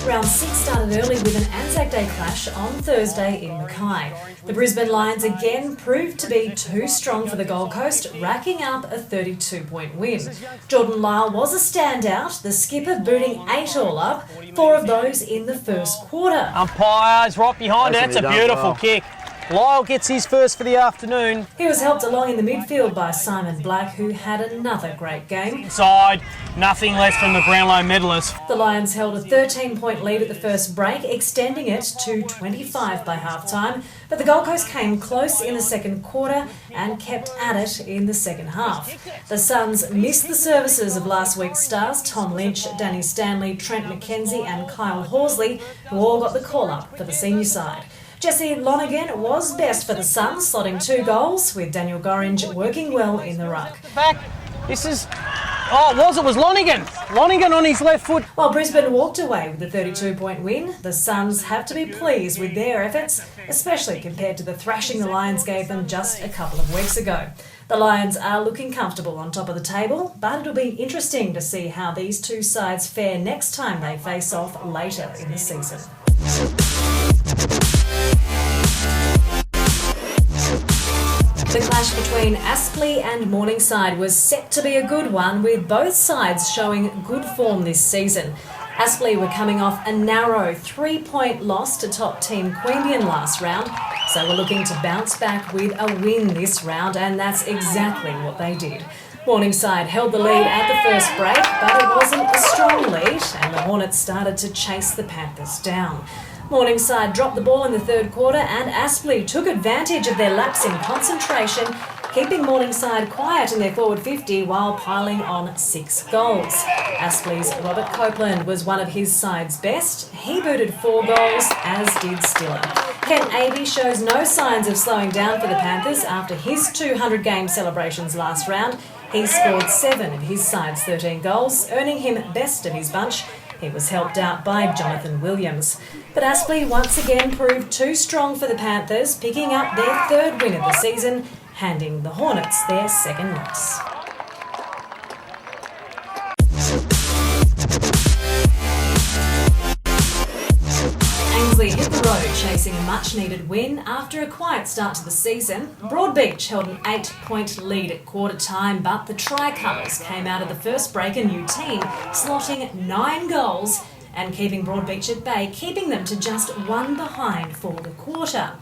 Round 6 started early with an Anzac Day clash on Thursday in Mackay. The Brisbane Lions again proved to be too strong for the Gold Coast, racking up a 32-point win. Jordan Lyle was a standout, the skipper booting 8 all up, 4 of those in the first quarter. Umpire's right behind it. That's a beautiful kick. Lyle gets his first for the afternoon. He was helped along in the midfield by Simon Black, who had another great game. Inside, nothing less from the Brownlow medalist. The Lions held a 13-point lead at the first break, extending it to 25 by half-time, but the Gold Coast came close in the second quarter and kept at it in the second half. The Suns missed the services of last week's stars Tom Lynch, Danny Stanley, Trent McKenzie and Kyle Horsley, who all got the call-up for the senior side. Jesse Lonergan was best for the Suns, slotting 2 goals, with Daniel Gorringe working well in the ruck. Back. This is... it was Lonergan. Lonergan on his left foot. While Brisbane walked away with the 32-point win, the Suns have to be pleased with their efforts, especially compared to the thrashing the Lions gave them just a couple of weeks ago. The Lions are looking comfortable on top of the table, but it'll be interesting to see how these two sides fare next time they face off later in the season. The clash between Aspley and Morningside was set to be a good one, with both sides showing good form this season. Aspley were coming off a narrow 3-point loss to top team Queanbeyan last round, so we're looking to bounce back with a win this round, and that's exactly what they did. Morningside held the lead at the first break, but it wasn't a strong lead, and the Hornets started to chase the Panthers down. Morningside dropped the ball in the third quarter and Aspley took advantage of their lapse in concentration, keeping Morningside quiet in their forward 50 while piling on 6 goals. Aspley's Robert Copeland was one of his side's best. He booted 4 goals, as did Stiller. Ken Avey shows no signs of slowing down for the Panthers after his 200-game celebrations last round. He scored 7 of his side's 13 goals, earning him best of his bunch. He was helped out by Jonathan Williams. But Aspley once again proved too strong for the Panthers, picking up their 3rd win of the season, handing the Hornets their 2nd loss. Ainsley hit the road chasing a much-needed win after a quiet start to the season. Broadbeach held an 8-point lead at quarter time, but the Tricolours came out of the first break a new team, slotting 9 goals and keeping Broadbeach at bay, keeping them to just 1 behind for the quarter.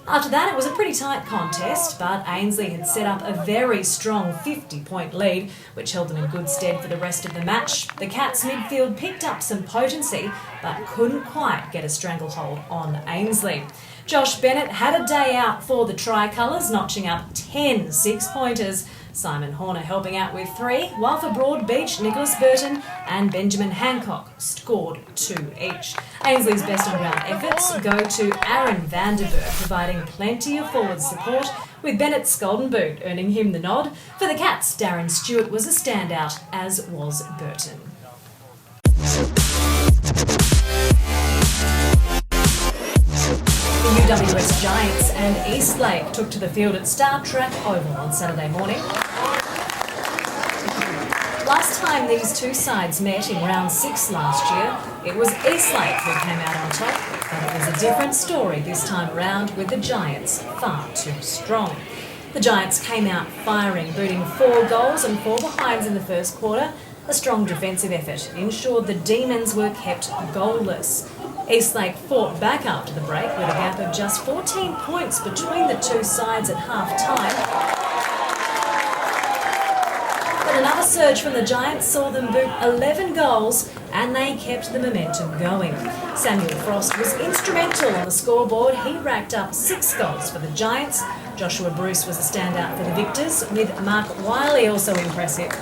After that, it was a pretty tight contest, but Ainsley had set up a very strong 50-point lead, which held them in good stead for the rest of the match. The Cats' midfield picked up some potency, but couldn't quite get a stranglehold on Ainsley. Josh Bennett had a day out for the Tricolours, notching up 10 6-pointers. Simon Horner helping out with 3, while for Broadbeach, Nicholas Burton and Benjamin Hancock scored 2 each. Ainsley's best on-ground efforts go to Aaron Vanderberg, providing plenty of forward support, with Bennett's golden boot earning him the nod. For the Cats, Darren Stewart was a standout, as was Burton. The UWS Giants and Eastlake took to the field at Star Track Oval on Saturday morning. Last time these two sides met in round 6 last year, it was Eastlake who came out on top, but it was a different story this time around, with the Giants far too strong. The Giants came out firing, booting 4 goals and 4 behinds in the first quarter. A strong defensive effort ensured the Demons were kept goalless. Eastlake fought back after the break with a gap of just 14 points between the two sides at half-time. But another surge from the Giants saw them boot 11 goals and they kept the momentum going. Samuel Frost was instrumental on the scoreboard. He racked up 6 goals for the Giants. Joshua Bruce was a standout for the Victors, with Mark Wiley also impressive.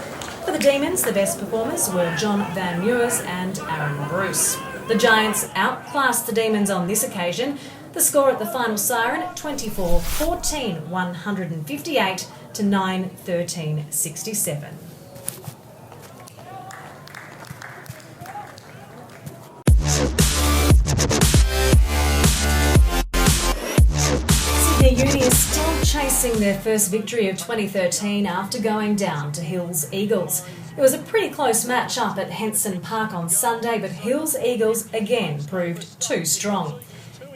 For the Demons, the best performers were John Van Meurs and Aaron Bruce. The Giants outclassed the Demons on this occasion. The score at the final siren, 24-14, 158 to 9-13, 67. Sydney Uni is still chasing their first victory of 2013 after going down to Hills Eagles. It was a pretty close match up at Henson Park on Sunday, but Hills Eagles again proved too strong.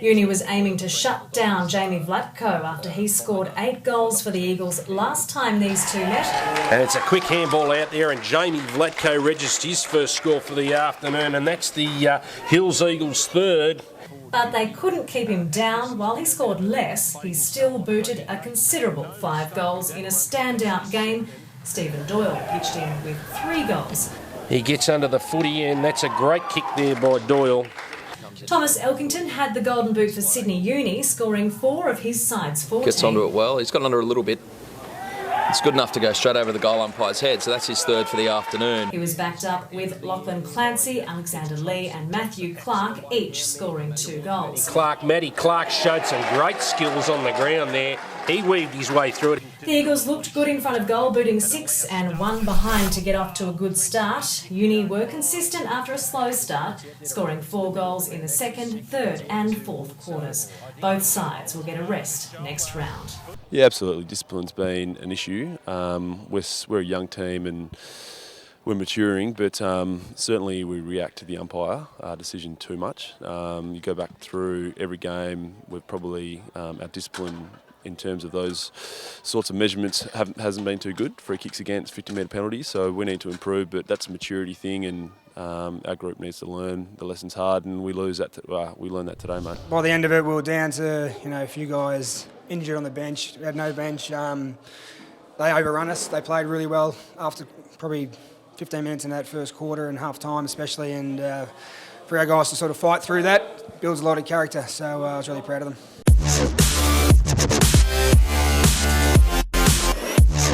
Uni was aiming to shut down Jamie Vlatko after he scored 8 goals for the Eagles last time these two met. And it's a quick handball out there, and Jamie Vlatko registers his first score for the afternoon, and that's the Hills Eagles' third. But they couldn't keep him down. While he scored less, he still booted a considerable 5 goals in a standout game. Stephen Doyle pitched in with 3 goals. He gets under the footy, and that's a great kick there by Doyle. Thomas Elkington had the golden boot for Sydney Uni, scoring 4 of his side's 14. Gets onto it well. He's got under a little bit. It's good enough to go straight over the goal umpire's head, so that's his third for the afternoon. He was backed up with Lachlan Clancy, Alexander Lee and Matthew Clark, each scoring 2 goals. Matty Clark showed some great skills on the ground there. He weaved his way through it. The Eagles looked good in front of goal, booting 6 and 1 behind to get off to a good start. Uni were consistent after a slow start, scoring 4 goals in the second, third and fourth quarters. Both sides will get a rest next round. Yeah, absolutely. Discipline's been an issue. We're a young team and we're maturing, but certainly we react to the umpire decision too much. You go back through every game, we've probably, our discipline in terms of those sorts of measurements hasn't been too good. Free kicks against, 50-metre penalties, so we need to improve, but that's a maturity thing, and our group needs to learn the lessons hard, and we learned that today, mate. By the end of it, we were down to a few guys injured on the bench. We had no bench. They overrun us. They played really well after probably 15 minutes in that first quarter and half time especially, and for our guys to sort of fight through that builds a lot of character, so I was really proud of them.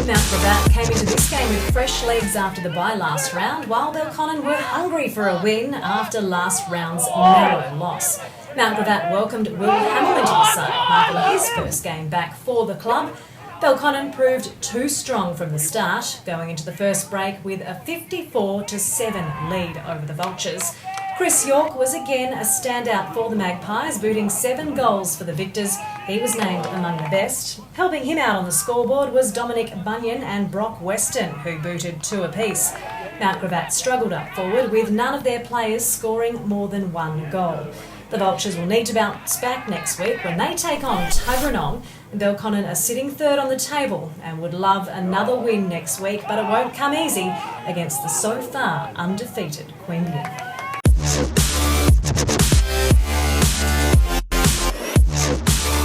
Mount Cravat came into this game with fresh legs after the bye last round, while Belconnen were hungry for a win after last round's narrow loss. Mount Cravat welcomed Will Hamill into the side, marking his first game back for the club. Belconnen proved too strong from the start, going into the first break with a 54-7 lead over the Vultures. Chris York was again a standout for the Magpies, booting 7 goals for the Victors. He was named among the best. Helping him out on the scoreboard was Dominic Bunyan and Brock Weston, who booted 2 apiece. Mount Cravat struggled up forward, with none of their players scoring more than 1 goal. The Vultures will need to bounce back next week when they take on Tuggeranong. Belconnen are sitting third on the table and would love another win next week, but it won't come easy against the so far undefeated Queanbeyan.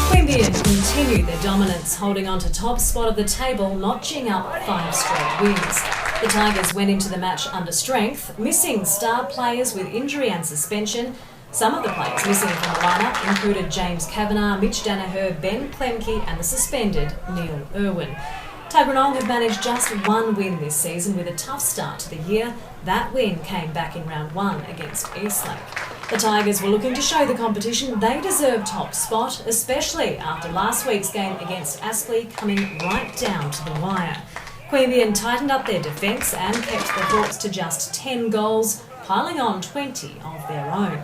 Queanbeyan continued their dominance, holding on to top spot of the table, notching up 5 straight wins. The Tigers went into the match under strength, missing star players with injury and suspension. Some of the players missing from the lineup included James Kavanagh, Mitch Danaher, Ben Klemke and the suspended Neil Irwin. Tuggeranong have managed just 1 win this season with a tough start to the year. That win came back in round 1 against Eastlake. The Tigers were looking to show the competition they deserve top spot, especially after last week's game against Ainsley coming right down to the wire. Queanbeyan tightened up their defence and kept the Hawks to just 10 goals, piling on 20 of their own.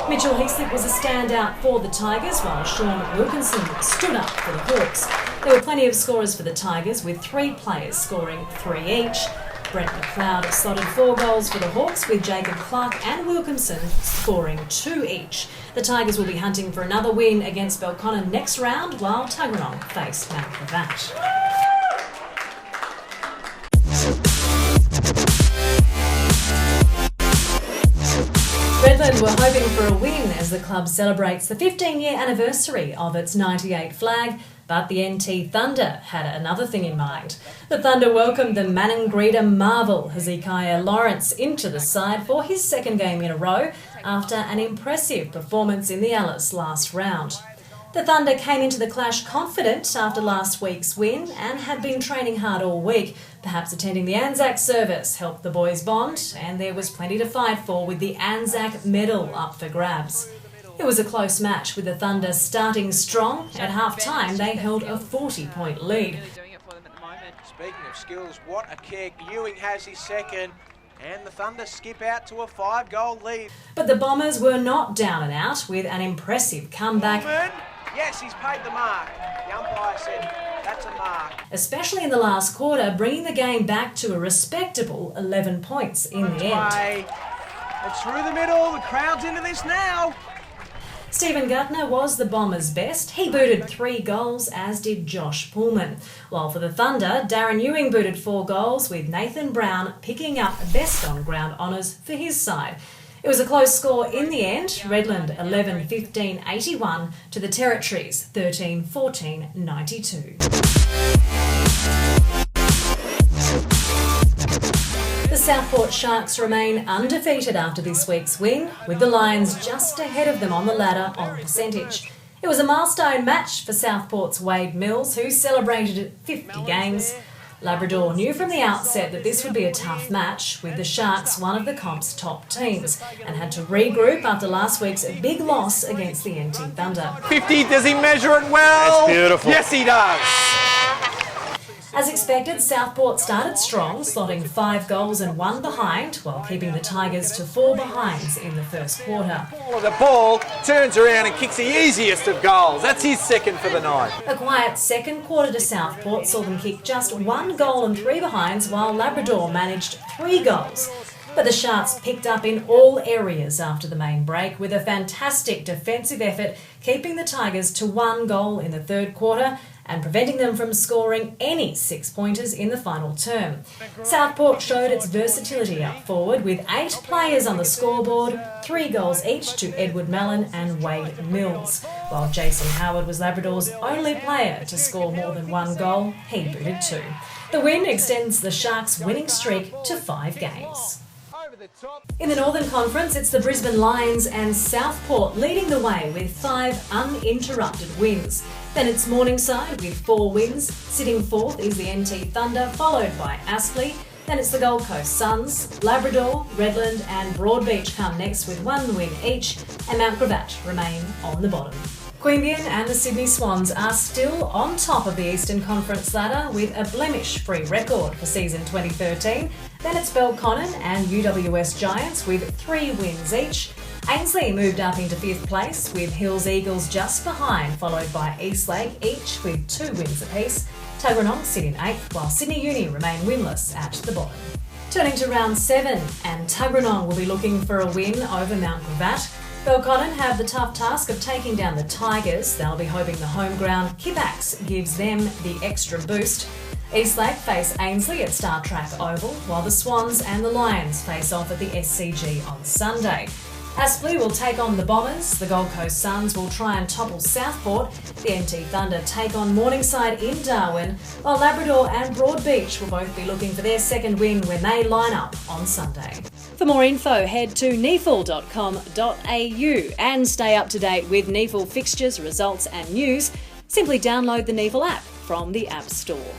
Mitchell Heaslip was a standout for the Tigers, while Sean Wilkinson stood up for the Hawks. There were plenty of scorers for the Tigers, with 3 players scoring 3 each. Brent McLeod slotted 4 goals for the Hawks, with Jacob Clark and Wilkinson scoring 2 each. The Tigers will be hunting for another win against Belconnen next round, while Tuggeranong face Mount Cravat. Redland were hoping for a win as the club celebrates the 15-year anniversary of its '98 flag, but the NT Thunder had another thing in mind. The Thunder welcomed the Maningrida marvel Hezekiah Lawrence into the side for his 2nd game in a row after an impressive performance in the Alice last round. The Thunder came into the clash confident after last week's win and had been training hard all week. Perhaps attending the Anzac service helped the boys bond, and there was plenty to fight for with the Anzac medal up for grabs. It was a close match, with the Thunder starting strong. At half-time, they held a 40-point lead. Speaking of skills, what a kick. Ewing has his 2nd, and the Thunder skip out to a 5-goal lead. But the Bombers were not down and out, with an impressive comeback. Yes, he's paid the mark. The umpire said that's a mark. Especially in the last quarter, bringing the game back to a respectable 11 points in the end. It's through the middle. The crowd's into this now. Stephen Gutner was the Bombers' best. He booted 3 goals, as did Josh Pullman. While for the Thunder, Darren Ewing booted 4 goals, with Nathan Brown picking up best on-ground honours for his side. It was a close score in the end. Redland 11-15-81 to the Territories 13-14-92. The Southport Sharks remain undefeated after this week's win, with the Lions just ahead of them on the ladder on percentage. It was a milestone match for Southport's Wade Mills, who celebrated 50 games. Labrador knew from the outset that this would be a tough match, with the Sharks one of the comp's top teams, and had to regroup after last week's big loss against the NT Thunder. 50, does he measure it well? That's beautiful. Yes, he does. As expected, Southport started strong, slotting 5 goals and 1 behind, while keeping the Tigers to 4 behinds in the first quarter. The ball turns around and kicks the easiest of goals. That's his second for the night. A quiet second quarter to Southport saw them kick just 1 goal and 3 behinds, while Labrador managed 3 goals. But the Sharks picked up in all areas after the main break, with a fantastic defensive effort, keeping the Tigers to 1 goal in the third quarter and preventing them from scoring any 6-pointers in the final term. Southport showed its versatility up forward, with 8 players on the scoreboard, 3 goals each to Edward Mellon and Wade Mills, while Jason Howard was Labrador's only player to score more than 1 goal. He booted 2. The win extends the Sharks' winning streak to 5 games. In the Northern Conference, it's the Brisbane Lions and Southport leading the way with 5 uninterrupted wins. Then it's Morningside with 4 wins. Sitting 4th is the NT Thunder, followed by Ainsley. Then it's the Gold Coast Suns, Labrador, Redland and Broadbeach come next with 1 win each, and Mount Cravat remain on the bottom. Queanbeyan and the Sydney Swans are still on top of the Eastern Conference ladder with a blemish-free record for season 2013. Then it's Belconnen and UWS Giants with 3 wins each. Ainsley moved up into 5th place with Hills Eagles just behind, followed by Eastlake, each with 2 wins apiece. Tuggeranong sit in 8th, while Sydney Uni remain winless at the bottom. Turning to round 7, and Tuggeranong will be looking for a win over Mount Cravat. Belconnen have the tough task of taking down the Tigers. They'll be hoping the home ground Kipax gives them the extra boost. Eastlake face Ainsley at Star Track Oval, while the Swans and the Lions face off at the SCG on Sunday. Aspley will take on the Bombers, the Gold Coast Suns will try and topple Southport, the NT Thunder take on Morningside in Darwin, while Labrador and Broadbeach will both be looking for their second win when they line up on Sunday. For more info, head to neafl.com.au and stay up to date with NEAFL fixtures, results and news. Simply download the NEAFL app from the App Store.